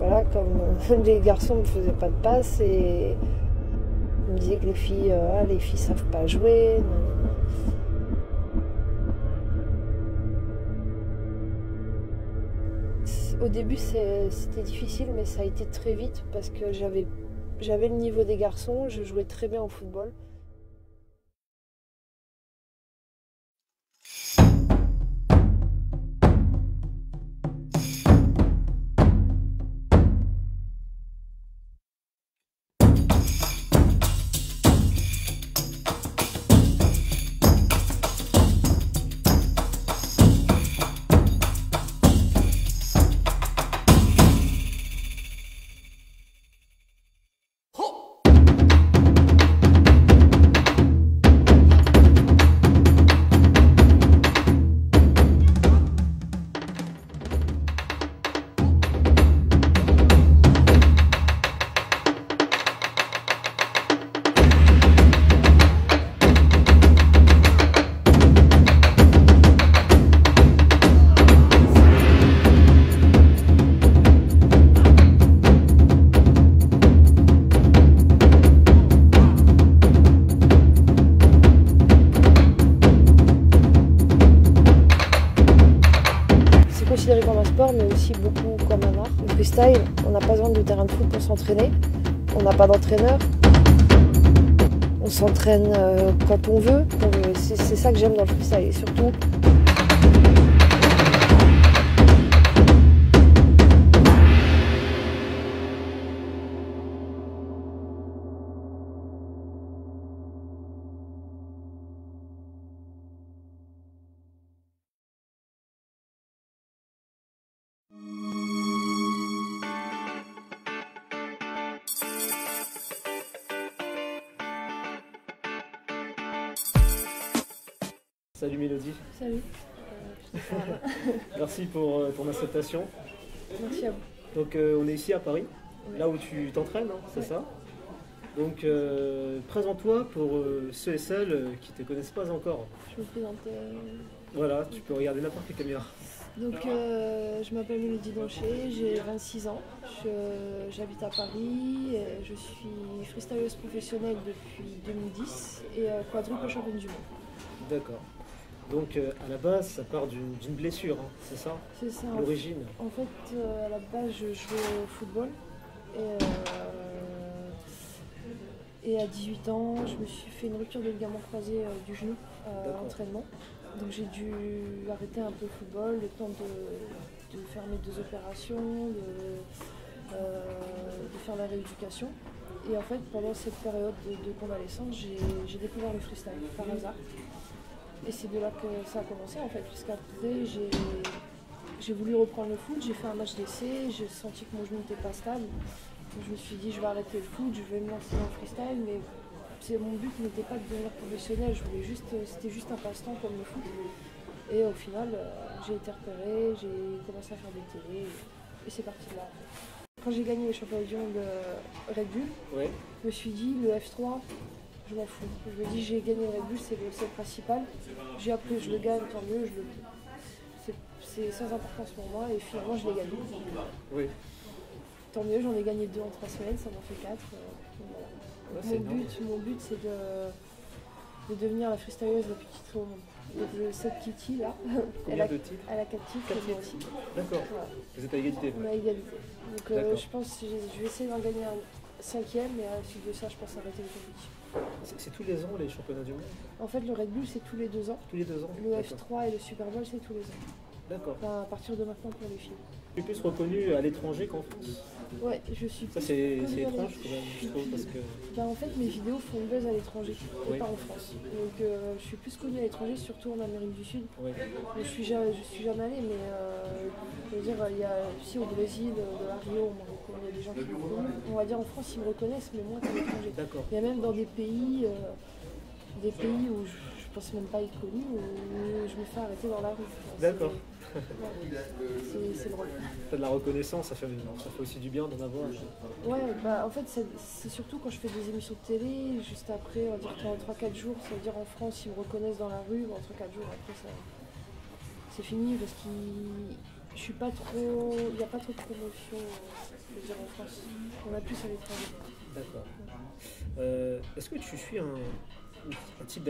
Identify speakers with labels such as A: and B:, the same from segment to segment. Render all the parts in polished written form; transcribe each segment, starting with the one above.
A: voilà, comme les garçons ne me faisaient pas de passe et on me disait que les filles savent pas jouer. Au début, c'était difficile, mais ça a été très vite parce que j'avais le niveau des garçons, je jouais très bien au football. Considéré comme un sport, mais aussi beaucoup comme un art. Le freestyle, on n'a pas besoin de terrain de foot pour s'entraîner. On n'a pas d'entraîneur. On s'entraîne quand on veut. C'est ça que j'aime dans le freestyle. Et surtout,
B: Salut Mélodie.
A: salut.
B: Merci pour ton acceptation.
A: Merci à vous.
B: Donc on est ici à Paris,
A: Ouais.
B: là où tu t'entraînes, hein, c'est
A: Ouais.
B: ça? Donc présente-toi pour ceux et celles qui ne te connaissent pas encore.
A: Je me présente.
B: Voilà, tu peux regarder n'importe quelle caméra.
A: Donc, je m'appelle Mélodie Doncher, j'ai 26 ans. J'habite à Paris. Je suis freestyleuse professionnelle depuis 2010 et quadruple championne du monde.
B: D'accord. Donc à la base, ça part d'une blessure, hein, c'est ça?
A: C'est ça.
B: L'origine?
A: En fait, à la base, je jouais au football. Et à 18 ans, je me suis fait une rupture de ligament croisé du genou à l'entraînement. Donc j'ai dû arrêter un peu le football, le temps de faire mes 2 opérations, de faire la rééducation. Et en fait, pendant cette période de convalescence, j'ai découvert le freestyle par hasard. Et c'est de là que ça a commencé en fait, puisqu'après j'ai voulu reprendre le foot, j'ai fait un match d'essai, j'ai senti que mon genou n'était pas stable. Donc je me suis dit je vais arrêter le foot, je vais me lancer dans le freestyle, mais mon but n'était pas de devenir professionnel, c'était juste un passe-temps comme le foot. Et au final, j'ai été repérée, j'ai commencé à faire des télés et c'est parti de là. Quand j'ai gagné les championnats du monde Red Bull,
B: Ouais.
A: je me suis dit le F3, je m'en fous. Je me dis j'ai gagné le Red Bull, c'est le principal. J'ai appris, je le gagne, tant mieux, c'est sans importance pour moi et finalement je l'ai gagné.
B: Oui.
A: Tant mieux, j'en ai gagné 2 en 3 semaines, ça m'en fait 4. Voilà.
B: Ouais,
A: Mon but c'est de devenir la freestyleuse la plus titrée au monde. Donc cette Kitty là,
B: Combien de titres?
A: elle a 4 titres,
B: 4
A: et moi aussi.
B: D'accord.
A: Voilà.
B: Vous êtes à égalité.
A: On a égalité. Donc
B: D'accord.
A: je pense que je vais essayer d'en gagner un 5e, mais à la suite de ça, je pense arrêter les compétitions.
B: C'est tous les ans les championnats du monde?
A: En fait, le Red Bull, c'est tous les 2 ans.
B: Tous les 2 ans?
A: Le
B: D'accord.
A: F3 et le Super Bowl, c'est tous les ans.
B: D'accord.
A: Enfin, à partir de maintenant pour les filles.
B: Tu es plus reconnu à l'étranger qu'en France?
A: Ouais, je suis.
B: Ça c'est étrange quand même, je trouve, parce que...
A: Ben, en fait, mes vidéos font une buzz à l'étranger et
B: Oui.
A: pas en France. Donc je suis plus connue à l'étranger, surtout en Amérique du Sud.
B: Ouais.
A: Je suis jamais allée, mais je veux dire, il y a aussi au Brésil, de la Rio, il y a des gens qui me connaissent. On va dire en France, ils me reconnaissent, mais moins qu'à l'étranger.
B: D'accord.
A: Il y a même dans des pays où je pense même pas être connue, où je me fais arrêter dans la rue. Enfin,
B: D'accord.
A: c'est drôle.
B: T'as de la reconnaissance, ça fait aussi du bien d'en avoir.
A: Ouais, bah en fait, c'est surtout quand je fais des émissions de télé, juste après, on va dire qu'en 3-4 jours, ça veut dire en France, ils me reconnaissent dans la rue, en 3-4 jours, après, c'est fini, parce je suis pas trop. Il n'y a pas trop de promotion, je veux dire, en France. On a plus à l'étranger.
B: D'accord. Est-ce que tu suis un type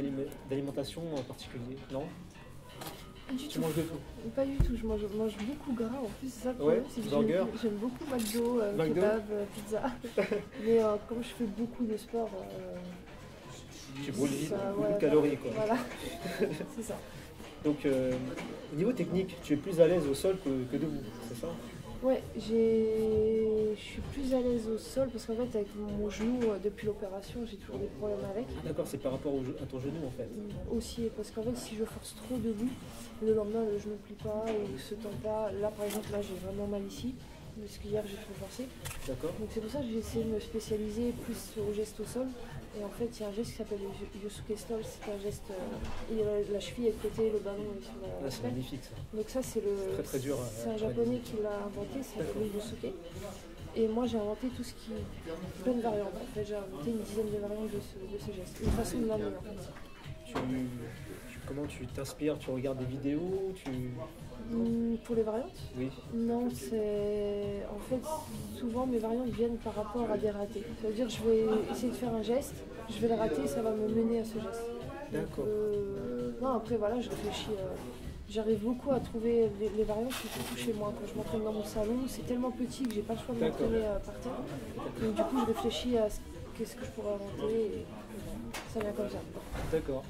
B: d'alimentation en particulier? Non?
A: Pas du
B: Tu
A: tout.
B: manges de tout?
A: Pas du tout. Je mange beaucoup gras. En plus, c'est ça le
B: Ouais,
A: problème. C'est que
B: burger.
A: j'aime beaucoup McDo,
B: McDo.
A: kebab, pizza. Mais comme je fais beaucoup de sport,
B: Tu brûles vite
A: ça,
B: beaucoup
A: ouais,
B: de calories, quoi.
A: Voilà. C'est ça.
B: Donc, au niveau technique, tu es plus à l'aise au sol que debout, c'est ça?
A: Ouais, je suis plus à l'aise au sol parce qu'en fait, avec mon genou, depuis l'opération, j'ai toujours des problèmes avec.
B: Ah, d'accord, c'est par rapport à ton genou, en fait.
A: Aussi, parce qu'en fait, si je force trop debout, le lendemain, le genou ne plie pas ou se tend pas. Là, par exemple, là, j'ai vraiment mal ici, parce qu'hier, j'ai trop forcé.
B: D'accord.
A: Donc, c'est pour ça que j'ai essayé de me spécialiser plus au geste au sol. Et en fait, il y a un geste qui s'appelle le Yosuke Stall, c'est un geste, la cheville est de côté, le ballon est sur la
B: Ah, c'est
A: semelle.
B: magnifique, ça.
A: Donc ça, c'est
B: Très, très dur
A: c'est un japonais qui l'a inventé, c'est le Yosuke. Et moi, j'ai inventé tout ce qui plein de variantes. En fait, j'ai inventé une dizaine de variantes de ce geste, une façon de l'amener en fait.
B: Comment tu t'inspires? Tu regardes des vidéos?
A: Pour les variantes?
B: Oui.
A: Non, c'est en fait souvent mes variantes viennent par rapport à des ratés. Ça veut dire que je vais essayer de faire un geste, je vais le rater, ça va me mener à ce geste.
B: D'accord.
A: Non, après voilà, je réfléchis. J'arrive beaucoup à trouver les variantes qui sont chez moi. Quand je m'entraîne dans mon salon, c'est tellement petit que j'ai pas le choix de m'entraîner par terre. Donc du coup, je réfléchis à qu'est-ce que je pourrais inventer et ça vient comme ça.
B: D'accord.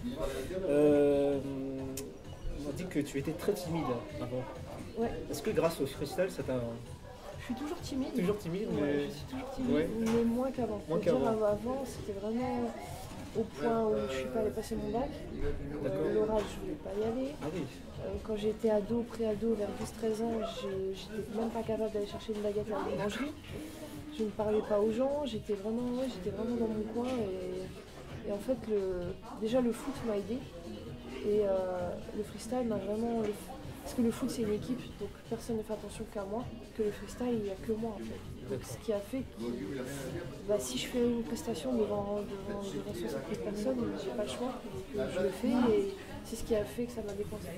B: On m'a dit que tu étais très timide avant.
A: Ouais.
B: Est-ce que grâce au freestyle, ça t'a...
A: Je suis toujours timide.
B: Toujours timide,
A: Ouais,
B: mais...
A: je suis toujours timide,
B: Ouais.
A: mais moins qu'avant.
B: Moins
A: C'est-à-dire,
B: qu'avant.
A: avant, c'était vraiment au point où je suis pas allée passer mon bac. L'oral, je voulais pas y aller.
B: Ah oui.
A: Quand j'étais ado, pré-ado, vers 12-13 ans, j'étais même pas capable d'aller chercher une baguette à la boulangerie. Je ne parlais pas aux gens, j'étais vraiment dans mon coin. Et en fait, déjà le foot m'a aidé. Et le freestyle m'a vraiment... Parce que le foot c'est une équipe, donc personne ne fait attention qu'à moi. Que le freestyle, il n'y a que moi en fait. Donc ce qui a fait que si je fais une prestation devant 60 000 personnes, j'ai pas le choix. Donc, je le fais et c'est ce qui a fait que ça m'a décoincé.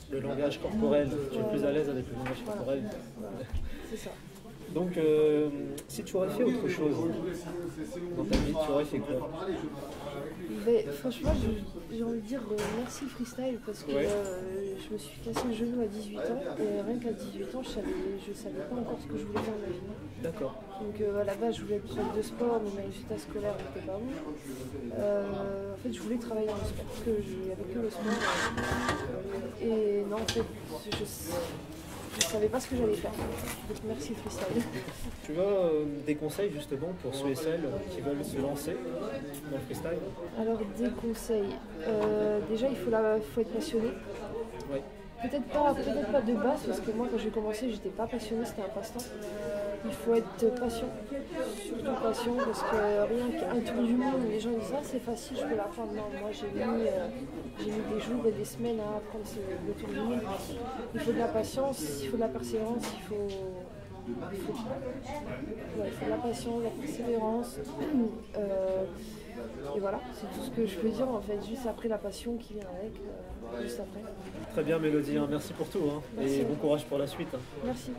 B: Le langage corporel, tu es plus à l'aise avec le langage corporel.
A: Voilà. C'est ça.
B: Donc, si tu aurais fait autre chose dans ta vie, tu aurais fait quoi?
A: Mais, franchement, j'ai envie de dire merci le freestyle parce que je me suis cassé le genou à 18 ans et rien qu'à 18 ans, je savais pas encore ce que je voulais faire de ma vie.
B: D'accord.
A: Donc à la base, je voulais être prof de sport, mais mes résultats scolaires n'étaient pas bons. En fait, je voulais travailler dans le sport parce qu'il n'y avait que le sport. Et non, en fait, je ne savais pas ce que j'allais faire. Donc merci freestyle.
B: Tu as des conseils justement pour ceux et celles qui veulent se lancer dans le freestyle?
A: Alors des conseils. Déjà, il faut être passionné.
B: Ouais.
A: Peut-être pas de base, parce que moi quand j'ai commencé, j'étais pas passionnée, c'était un passe-temps. Il faut être patient, surtout patient, parce que rien qu'un tour du monde, les gens disent ah c'est facile, je peux l'apprendre. Non, moi j'ai mis des jours et des semaines à apprendre le tour du monde. Il faut de la patience, il faut de la persévérance, il faut de la patience, de la persévérance. Et voilà, c'est tout ce que je peux dire en fait, juste après la passion qui vient avec, juste après.
B: Très bien Mélodie, hein. Merci pour tout, hein.
A: Merci.
B: Et bon courage pour la suite.
A: Merci.